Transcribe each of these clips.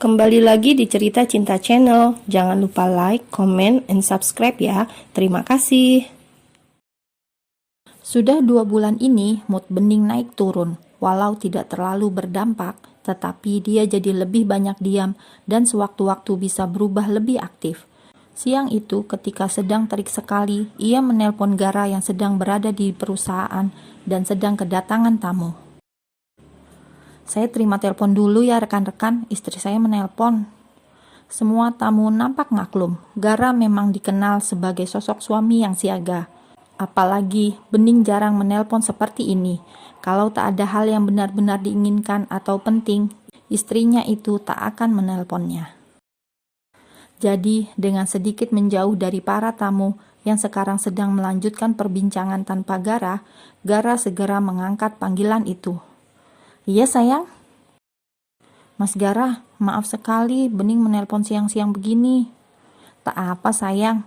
Kembali lagi di Cerita Cinta Channel. Jangan lupa like, comment, and subscribe ya. Terima kasih. Sudah 2 bulan ini mood Bening naik turun. Walau tidak terlalu berdampak, tetapi dia jadi lebih banyak diam dan sewaktu-waktu bisa berubah lebih aktif. Siang itu ketika sedang terik sekali, ia menelpon Gara yang sedang berada di perusahaan dan sedang kedatangan tamu. Saya terima telepon dulu ya rekan-rekan, istri saya menelpon. Semua tamu nampak maklum, Gara memang dikenal sebagai sosok suami yang siaga. Apalagi Bening jarang menelpon seperti ini. Kalau tak ada hal yang benar-benar diinginkan atau penting, istrinya itu tak akan menelponnya. Jadi, dengan sedikit menjauh dari para tamu yang sekarang sedang melanjutkan perbincangan tanpa Gara, Gara segera mengangkat panggilan itu. Iya sayang? Mas Gara, maaf sekali Bening menelpon siang-siang begini. Tak apa sayang,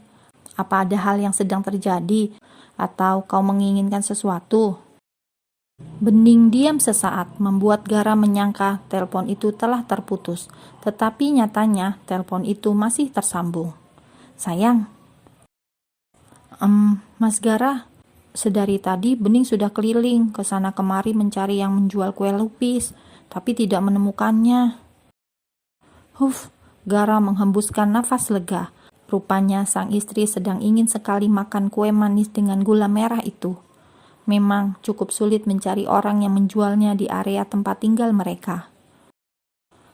apa ada hal yang sedang terjadi? Atau kau menginginkan sesuatu? Bening diam sesaat, membuat Gara menyangka telepon itu telah terputus. Tetapi nyatanya telepon itu masih tersambung. Sayang, Mas Gara, sedari tadi Bening sudah keliling ke sana kemari mencari yang menjual kue lupis, tapi tidak menemukannya. Gara menghembuskan nafas lega. Rupanya sang istri sedang ingin sekali makan kue manis dengan gula merah itu. Memang cukup sulit mencari orang yang menjualnya di area tempat tinggal mereka.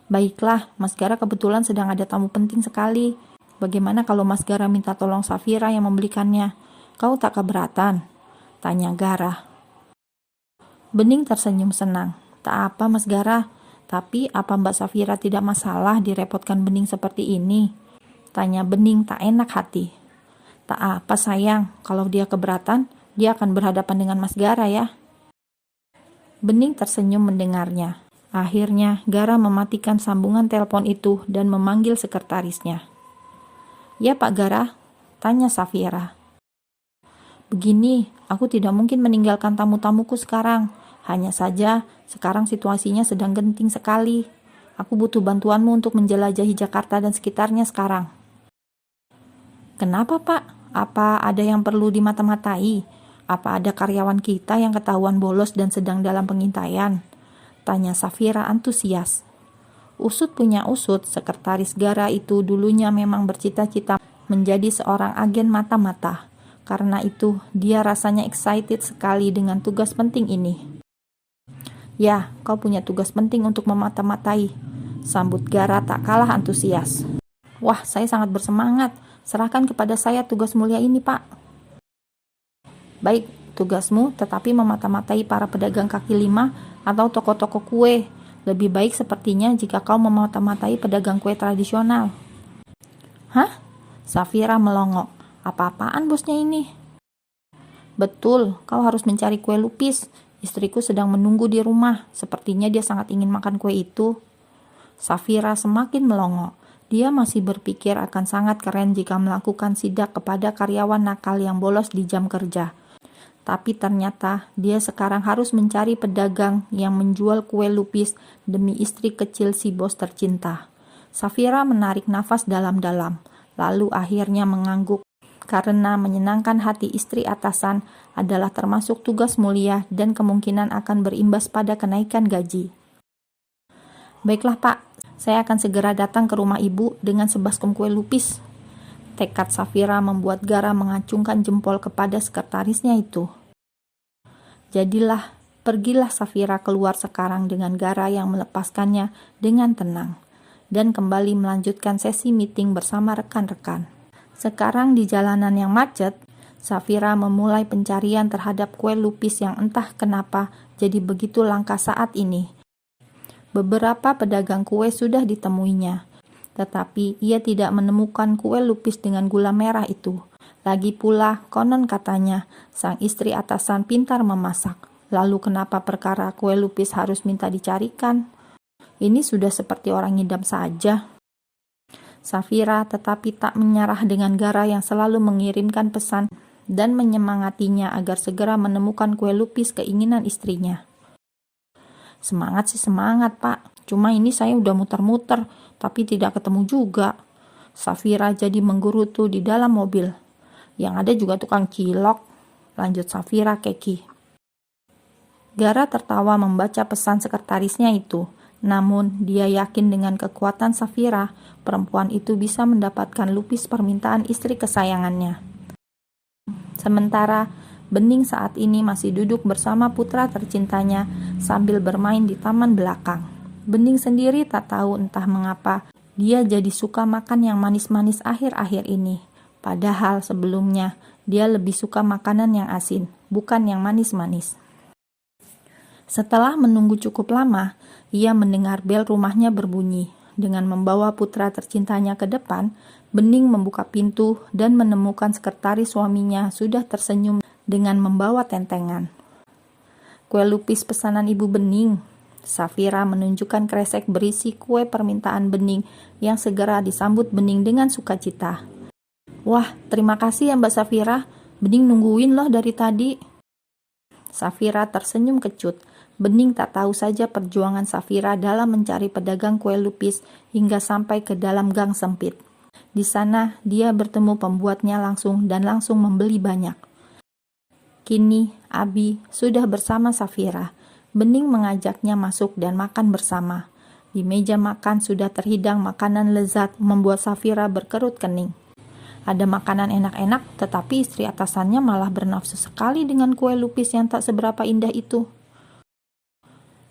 Baiklah, Mas Gara kebetulan sedang ada tamu penting sekali. Bagaimana kalau Mas Gara minta tolong Safira yang membelikannya? Kau tak keberatan? Tanya Gara. Bening tersenyum senang. Tak apa Mas Gara, tapi apa Mbak Safira tidak masalah direpotkan Bening seperti ini? Tanya Bening tak enak hati. Tak apa sayang, kalau dia keberatan, dia akan berhadapan dengan Mas Gara ya. Bening tersenyum mendengarnya. Akhirnya Gara mematikan sambungan telepon itu dan memanggil sekretarisnya. Ya Pak Gara, tanya Safira. Begini, aku tidak mungkin meninggalkan tamu-tamuku sekarang. Hanya saja, sekarang situasinya sedang genting sekali. Aku butuh bantuanmu untuk menjelajahi Jakarta dan sekitarnya sekarang. Kenapa, Pak? Apa ada yang perlu dimata-matai? Apa ada karyawan kita yang ketahuan bolos dan sedang dalam pengintaian? Tanya Safira antusias. Usut punya usut, sekretaris Gara itu dulunya memang bercita-cita menjadi seorang agen mata-mata. Karena itu, dia rasanya excited sekali dengan tugas penting ini. Ya, kau punya tugas penting untuk memata-matai. Sambut Gara tak kalah antusias. Wah, saya sangat bersemangat. Serahkan kepada saya tugas mulia ini, Pak. Baik, tugasmu tetapi memata-matai para pedagang kaki lima atau toko-toko kue. Lebih baik sepertinya jika kau memata-matai pedagang kue tradisional. Hah? Safira melongok. Apa-apaan bosnya ini? Betul, kau harus mencari kue lupis. Istriku sedang menunggu di rumah. Sepertinya dia sangat ingin makan kue itu. Safira semakin melongok. Dia masih berpikir akan sangat keren jika melakukan sidak kepada karyawan nakal yang bolos di jam kerja. Tapi ternyata dia sekarang harus mencari pedagang yang menjual kue lupis demi istri kecil si bos tercinta. Safira menarik nafas dalam-dalam, lalu akhirnya mengangguk. Karena menyenangkan hati istri atasan adalah termasuk tugas mulia dan kemungkinan akan berimbas pada kenaikan gaji. Baiklah Pak, saya akan segera datang ke rumah ibu dengan sebaskom kue lupis. Tekad Safira membuat Gara mengacungkan jempol kepada sekretarisnya itu. Pergilah Safira keluar sekarang dengan Gara yang melepaskannya dengan tenang dan kembali melanjutkan sesi meeting bersama rekan-rekan. Sekarang di jalanan yang macet, Safira memulai pencarian terhadap kue lupis yang entah kenapa jadi begitu langka saat ini. Beberapa pedagang kue sudah ditemuinya, tetapi ia tidak menemukan kue lupis dengan gula merah itu. Lagi pula, konon katanya, sang istri atasan pintar memasak. Lalu kenapa perkara kue lupis harus minta dicarikan? Ini sudah seperti orang ngidam saja. Safira tetapi tak menyerah dengan Gara yang selalu mengirimkan pesan dan menyemangatinya agar segera menemukan kue lupis keinginan istrinya. Semangat sih semangat Pak, cuma ini saya udah muter-muter, tapi tidak ketemu juga. Safira jadi menggerutu di dalam mobil. Yang ada juga tukang cilok, lanjut Safira keki. Gara tertawa membaca pesan sekretarisnya itu. Namun, dia yakin dengan kekuatan Safira, perempuan itu bisa mendapatkan lupis permintaan istri kesayangannya. Sementara, Bening saat ini masih duduk bersama putra tercintanya sambil bermain di taman belakang. Bening sendiri tak tahu entah mengapa dia jadi suka makan yang manis-manis akhir-akhir ini. Padahal sebelumnya, dia lebih suka makanan yang asin, bukan yang manis-manis. Setelah menunggu cukup lama, ia mendengar bel rumahnya berbunyi. Dengan membawa putra tercintanya ke depan, Bening membuka pintu dan menemukan sekretaris suaminya sudah tersenyum dengan membawa tentengan. Kue lupis pesanan Ibu Bening. Safira menunjukkan kresek berisi kue permintaan Bening yang segera disambut Bening dengan sukacita. Wah, terima kasih ya Mbak Safira. Bening nungguin loh dari tadi. Safira tersenyum kecut. Bening tak tahu saja perjuangan Safira dalam mencari pedagang kue lupis hingga sampai ke dalam gang sempit. Di sana, dia bertemu pembuatnya langsung dan langsung membeli banyak. Kini, Abi sudah bersama Safira. Bening mengajaknya masuk dan makan bersama. Di meja makan sudah terhidang makanan lezat membuat Safira berkerut kening. Ada makanan enak-enak, tetapi istri atasannya malah bernafsu sekali dengan kue lupis yang tak seberapa indah itu.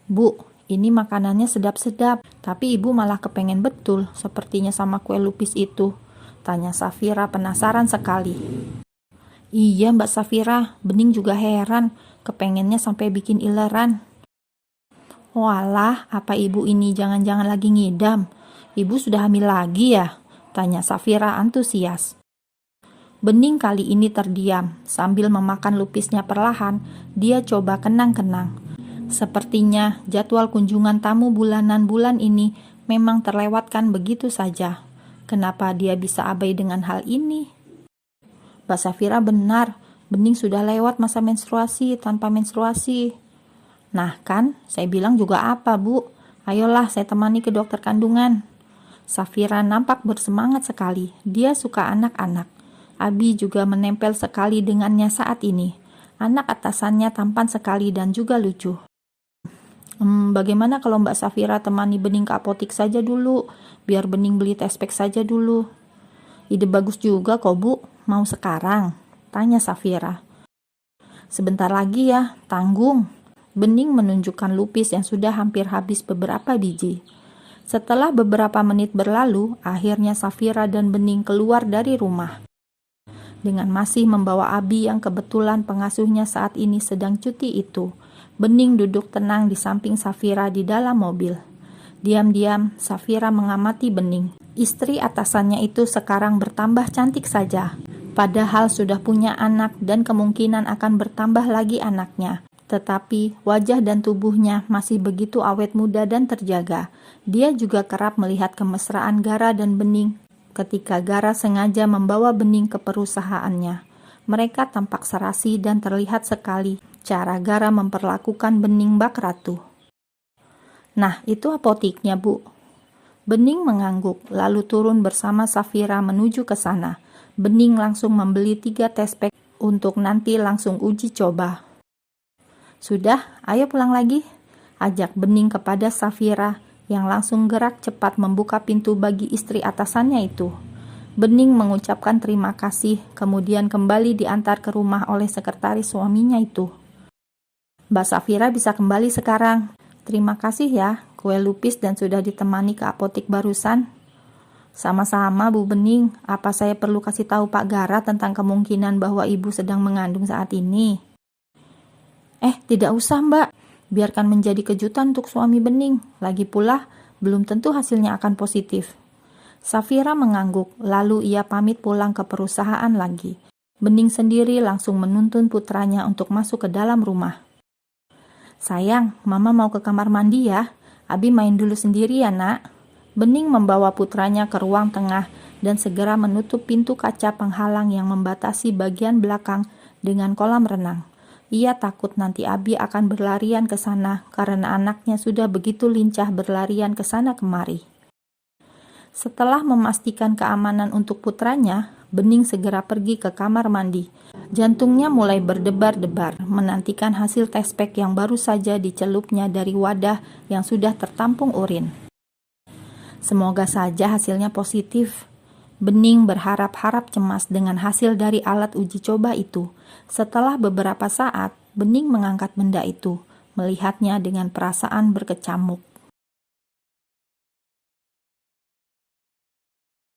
Bu, ini makanannya sedap-sedap, tapi ibu malah kepengen betul, sepertinya sama kue lupis itu. Tanya Safira penasaran sekali. Iya Mbak Safira, Bening juga heran, kepengennya sampai bikin ileran. Walah, apa ibu ini jangan-jangan lagi ngidam? Ibu sudah hamil lagi ya? Tanya Safira antusias. Bening kali ini terdiam, sambil memakan lupisnya perlahan, dia coba kenang-kenang. Sepertinya jadwal kunjungan tamu bulanan bulan ini memang terlewatkan begitu saja. Kenapa dia bisa abai dengan hal ini? Mbak Safira benar, Bening sudah lewat masa menstruasi tanpa menstruasi. Nah kan, saya bilang juga apa Bu? Ayolah saya temani ke dokter kandungan. Safira nampak bersemangat sekali, dia suka anak-anak. Abi juga menempel sekali dengannya saat ini. Anak atasannya tampan sekali dan juga lucu. Bagaimana kalau Mbak Safira temani Bening ke apotik saja dulu, biar Bening beli test pack saja dulu. Ide bagus juga kok Bu, mau sekarang? Tanya Safira. Sebentar lagi ya, tanggung. Bening menunjukkan lupis yang sudah hampir habis beberapa biji. Setelah beberapa menit berlalu, akhirnya Safira dan Bening keluar dari rumah. Dengan masih membawa Abi yang kebetulan pengasuhnya saat ini sedang cuti itu, Bening duduk tenang di samping Safira di dalam mobil. Diam-diam, Safira mengamati Bening. Istri atasannya itu sekarang bertambah cantik saja. Padahal sudah punya anak dan kemungkinan akan bertambah lagi anaknya. Tetapi wajah dan tubuhnya masih begitu awet muda dan terjaga. Dia juga kerap melihat kemesraan Gara dan Bening ketika Gara sengaja membawa Bening ke perusahaannya. Mereka tampak serasi dan terlihat sekali cara Gara memperlakukan Bening bak ratu. Nah, itu apotiknya, Bu. Bening mengangguk, lalu turun bersama Safira menuju ke sana. Bening langsung membeli 3 test pack untuk nanti langsung uji coba. Sudah, ayo pulang lagi, ajak Bening kepada Safira yang langsung gerak cepat membuka pintu bagi istri atasannya itu. Bening mengucapkan terima kasih, kemudian kembali diantar ke rumah oleh sekretaris suaminya itu. Mbak Safira bisa kembali sekarang. Terima kasih ya, kue lupis dan sudah ditemani ke apotik barusan. Sama-sama Bu Bening, apa saya perlu kasih tahu Pak Gara tentang kemungkinan bahwa ibu sedang mengandung saat ini? Tidak usah Mbak, biarkan menjadi kejutan untuk suami Bening. Lagi pula, belum tentu hasilnya akan positif. Safira mengangguk, lalu ia pamit pulang ke perusahaan lagi. Bening sendiri langsung menuntun putranya untuk masuk ke dalam rumah. Sayang, Mama mau ke kamar mandi ya. Abi main dulu sendiri ya nak. Bening membawa putranya ke ruang tengah dan segera menutup pintu kaca penghalang yang membatasi bagian belakang dengan kolam renang. Ia takut nanti Abi akan berlarian ke sana karena anaknya sudah begitu lincah berlarian ke sana kemari. Setelah memastikan keamanan untuk putranya, Bening segera pergi ke kamar mandi. Jantungnya mulai berdebar-debar, menantikan hasil tes pack yang baru saja dicelupnya dari wadah yang sudah tertampung urin. Semoga saja hasilnya positif. Bening berharap-harap cemas dengan hasil dari alat uji coba itu. Setelah beberapa saat, Bening mengangkat benda itu, melihatnya dengan perasaan berkecamuk.